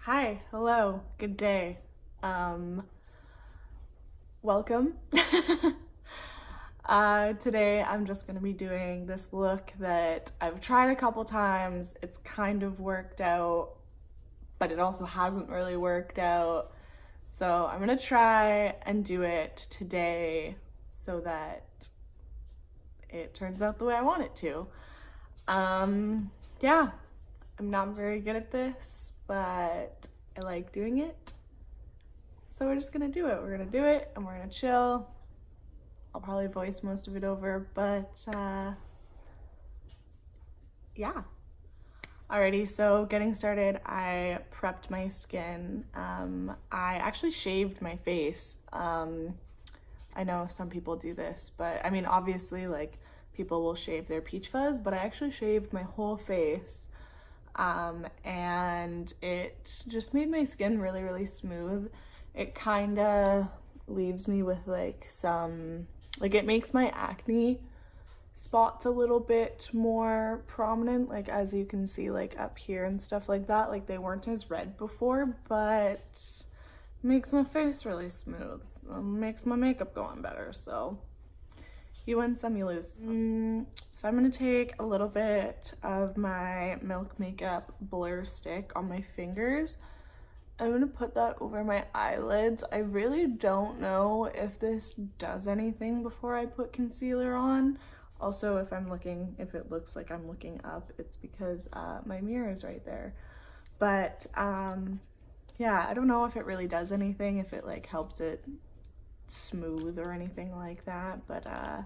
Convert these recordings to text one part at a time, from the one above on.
Hi, hello, good day. Welcome. Today I'm just gonna be doing this look that I've tried a couple times. It's kind of worked out, but it also hasn't really worked out. So I'm gonna try and do it today so that it turns out the way I want it to. Yeah, I'm not very good at this, but I like doing it. So we're just gonna do it. We're gonna do it and we're gonna chill. I'll probably voice most of it over, but yeah. Alrighty, so getting started, I prepped my skin. I actually shaved my face. I know some people do this, but I mean, obviously, like, people will shave their peach fuzz, but I actually shaved my whole face. And it just made my skin really, really smooth. It kind of leaves me with like some, like, it makes my acne spots a little bit more prominent, like as you can see, like up here and stuff like that. Like, they weren't as red before, but makes my face really smooth. Makes my makeup go on better. So you win some, you lose. So I'm gonna take a little bit of my Milk Makeup Blur Stick on my fingers. I'm gonna put that over my eyelids. I really don't know if this does anything before I put concealer on. Also, if it looks like I'm looking up, it's because my mirror is right there. But yeah, I don't know if it really does anything, if it like helps it smooth or anything like that, but I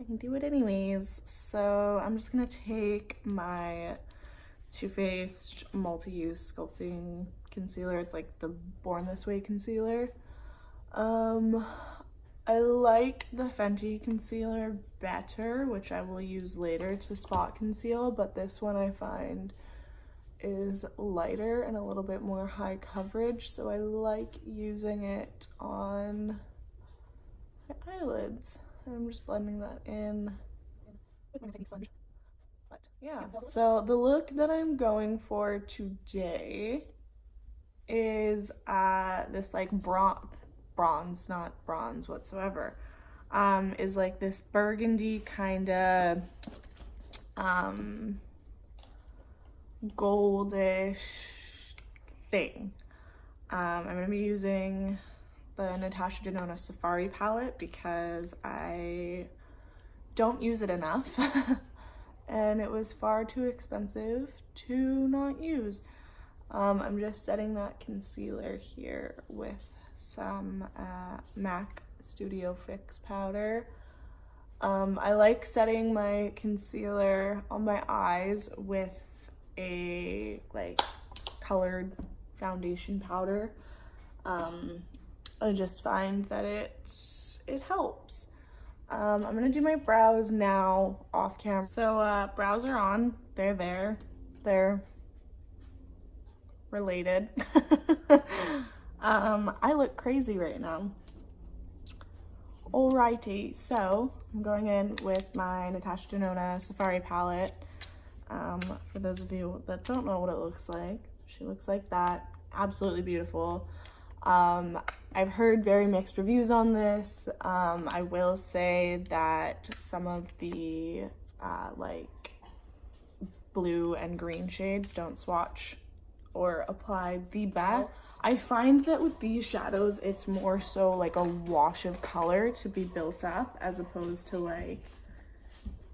can do it anyways. So I'm just gonna take my Too Faced multi-use sculpting concealer. It's like the Born This Way concealer. I like the Fenty concealer better, which I will use later to spot conceal, but this one I find is lighter and a little bit more high coverage, so I like using it on my eyelids. And I'm just blending that in with my tiny sponge. But yeah, so the look that I'm going for today is this like bronze, not bronze whatsoever, is like this burgundy kind of goldish thing. I'm gonna be using the Natasha Denona Safari palette because I don't use it enough and it was far too expensive to not use. I'm just setting that concealer here with some MAC Studio Fix powder. I like setting my concealer on my eyes with a like colored foundation powder. I just find that it helps. I'm gonna do my brows now off camera. So brows are on, they're there, they're related. I look crazy right now. Alrighty, so I'm going in with my Natasha Denona Safari palette. For those of you that don't know what it looks like, she looks like that. Absolutely beautiful. I've heard very mixed reviews on this. I will say that some of the like blue and green shades don't swatch or apply the best. I find that with these shadows, it's more so like a wash of color to be built up as opposed to like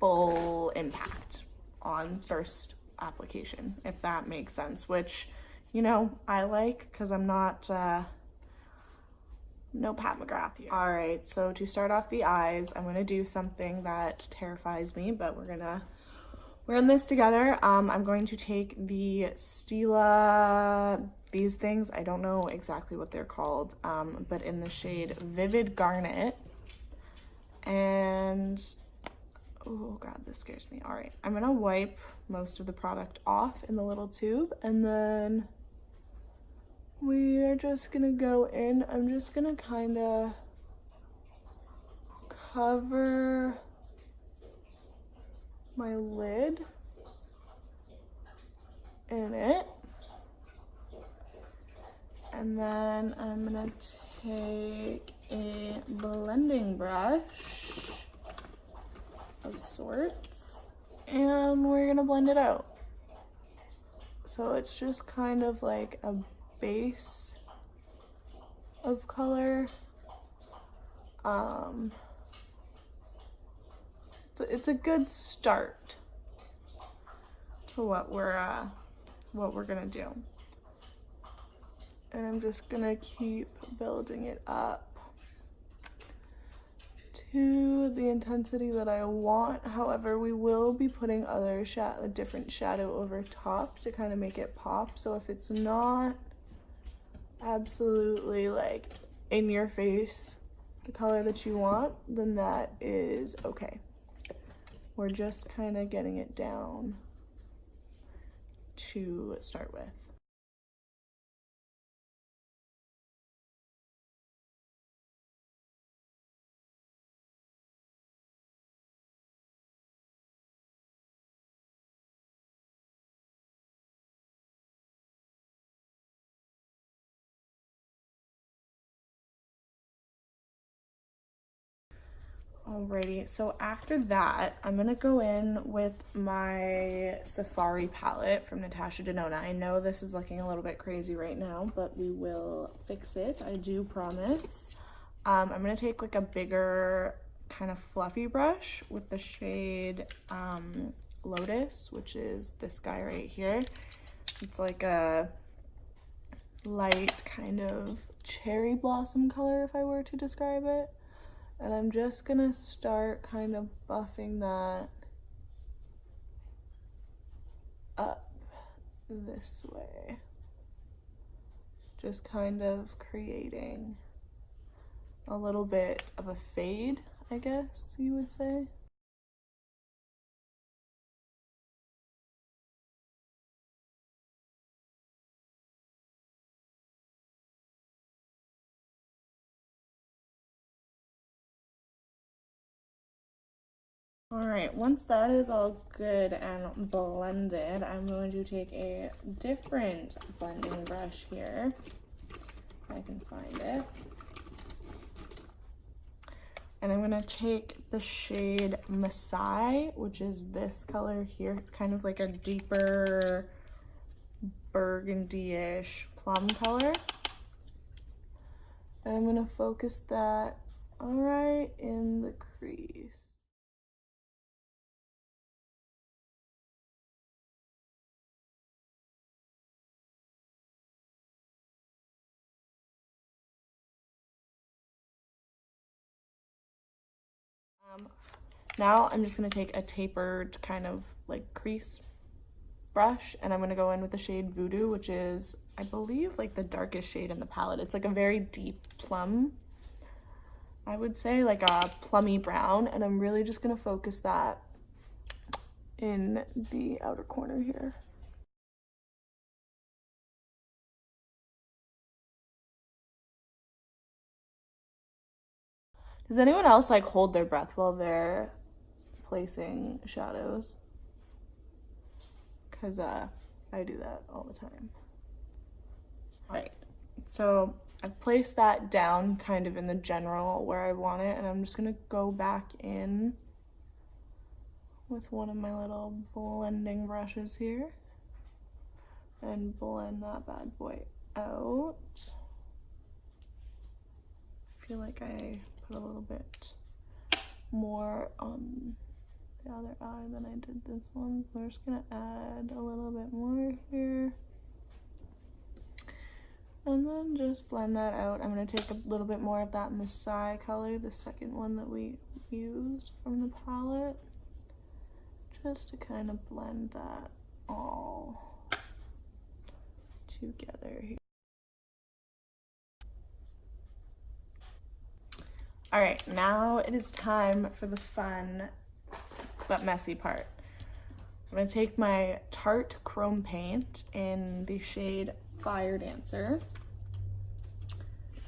full impact on first application, if that makes sense, which, you know, I like because I'm not no Pat McGrath here. All right, so to start off the eyes, I'm gonna do something that terrifies me, but we're in this together. I'm going to take the Stila, these things, I don't know exactly what they're called, but in the shade Vivid Garnet. And, oh God, this scares me. All right, I'm gonna wipe most of the product off in the little tube, and then we are just gonna go in. I'm just gonna kind of cover my lid in it. then I'm gonna take a blending brush of sorts and we're gonna blend it out. So it's just kind of like a base of color. So it's a good start to what we're gonna do. And I'm just gonna keep building it up to the intensity that I want. However, we will be putting a different shadow over top to kind of make it pop. So if it's not absolutely like in your face, the color that you want, then that is okay. We're just kind of getting it down to start with. Alrighty, so after that, I'm gonna go in with my Safari palette from Natasha Denona. I know this is looking a little bit crazy right now, but we will fix it, I do promise. I'm gonna take like a bigger kind of fluffy brush with the shade Lotus, which is this guy right here. It's like a light kind of cherry blossom color if I were to describe it. And I'm just gonna start kind of buffing that up this way. Just kind of creating a little bit of a fade, I guess you would say. All right, once that is all good and blended, I'm going to take a different blending brush here, if I can find it. And I'm gonna take the shade Masai, which is this color here. It's kind of like a deeper burgundy-ish plum color. And I'm gonna focus that right in the crease. Now I'm just gonna take a tapered kind of like crease brush and I'm gonna go in with the shade Voodoo, which is, I believe, like the darkest shade in the palette. It's like a very deep plum, I would say, like a plummy brown, and I'm really just gonna focus that in the outer corner here. Does anyone else like hold their breath while they're placing shadows? Because I do that all the time. All right, so I've placed that down kind of in the general where I want it, and I'm just gonna go back in with one of my little blending brushes here and blend that bad boy out. I feel like I put a little bit more on the other eye than I did this one. So we're just gonna add a little bit more here. And then just blend that out. I'm gonna take a little bit more of that Masai color, the second one that we used from the palette, just to kind of blend that all together here. All right, now it is time for the fun but messy part. I'm gonna take my Tarte Chrome Paint in the shade Fire Dancer.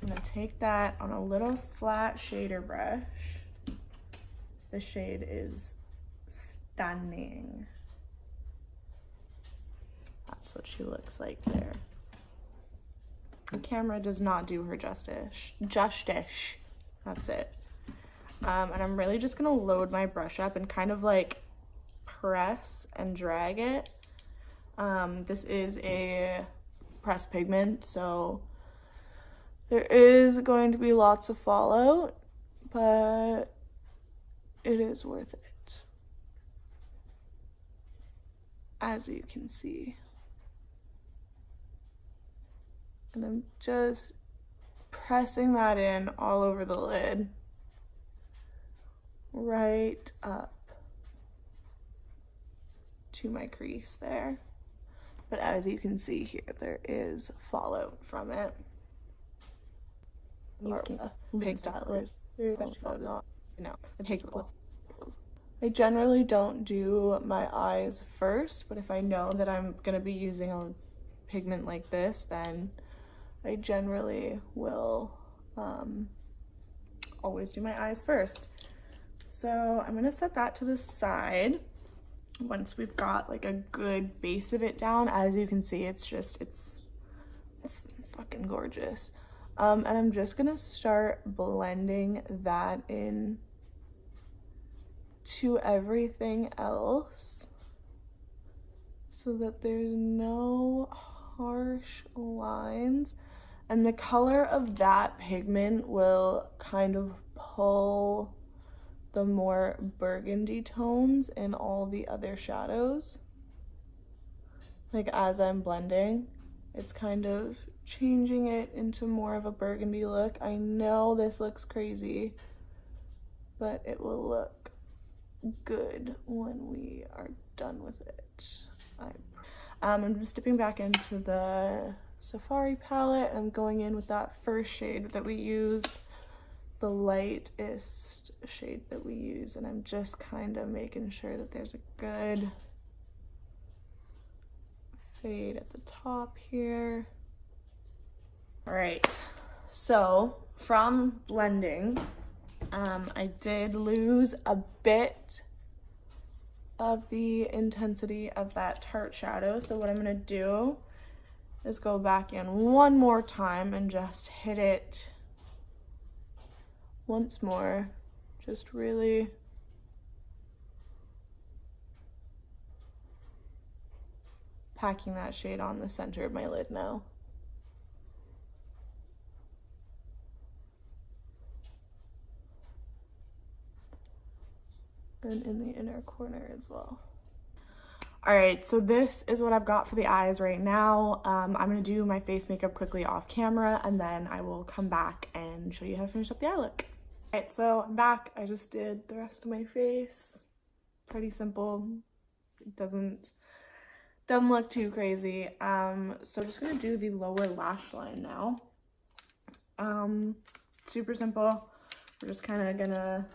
I'm gonna take that on a little flat shader brush. The shade is stunning. That's what she looks like there. The camera does not do her justice. That's it. And I'm really just gonna load my brush up and kind of like press and drag it. This is a pressed pigment, so there is going to be lots of fallout, but it is worth it, as you can see. And I'm just pressing that in all over the lid, right up to my crease there. But as you can see here, there is fallout from it. You can pig stuff. No, it takes a I generally don't do my eyes first, but if I know that I'm gonna be using a pigment like this, then I generally will always do my eyes first. So I'm gonna set that to the side. Once we've got like a good base of it down, as you can see, it's fucking gorgeous. And I'm just gonna start blending that in to everything else so that there's no harsh lines. And the color of that pigment will kind of pull the more burgundy tones in all the other shadows. Like as I'm blending, it's kind of changing it into more of a burgundy look. I know this looks crazy, but it will look good when we are done with it. I'm just dipping back into the Safari palette. I'm going in with that first shade that we used, the lightest shade that we use, and I'm just kind of making sure that there's a good fade at the top here. All right, so from blending, I did lose a bit of the intensity of that tart shadow. So what I'm gonna do is go back in one more time and just hit it once more. Just really packing that shade on the center of my lid now. And in the inner corner as well. All right, so this is what I've got for the eyes right now. I'm gonna do my face makeup quickly off camera, and then I will come back and show you how to finish up the eye look. All right, so I'm back. I just did the rest of my face. Pretty simple. It doesn't look too crazy. So I'm just gonna do the lower lash line now. Super simple. We're just kind of gonna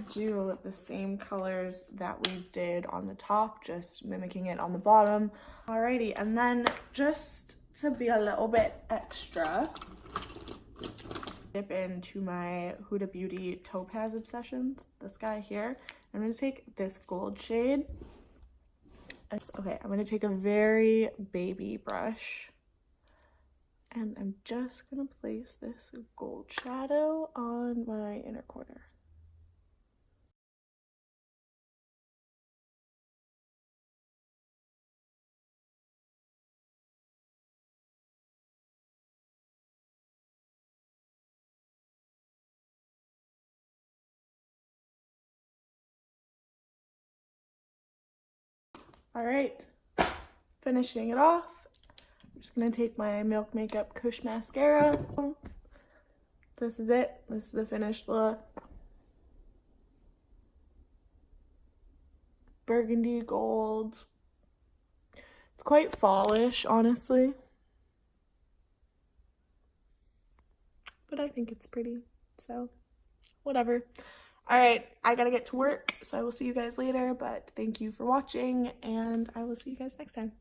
do the same colors that we did on the top, just mimicking it on the bottom. Alrighty, and then just to be a little bit extra, dip into my Huda Beauty Topaz Obsessions, this guy here. I'm gonna take this gold shade. Okay, I'm gonna take a very baby brush, and I'm just gonna place this gold shadow on my inner corner. All right, finishing it off. I'm just gonna take my Milk Makeup Kush Mascara. This is it. This is the finished look. Burgundy gold. It's quite fallish, honestly. But I think it's pretty, so whatever. All right, I gotta get to work, so I will see you guys later, but thank you for watching, and I will see you guys next time.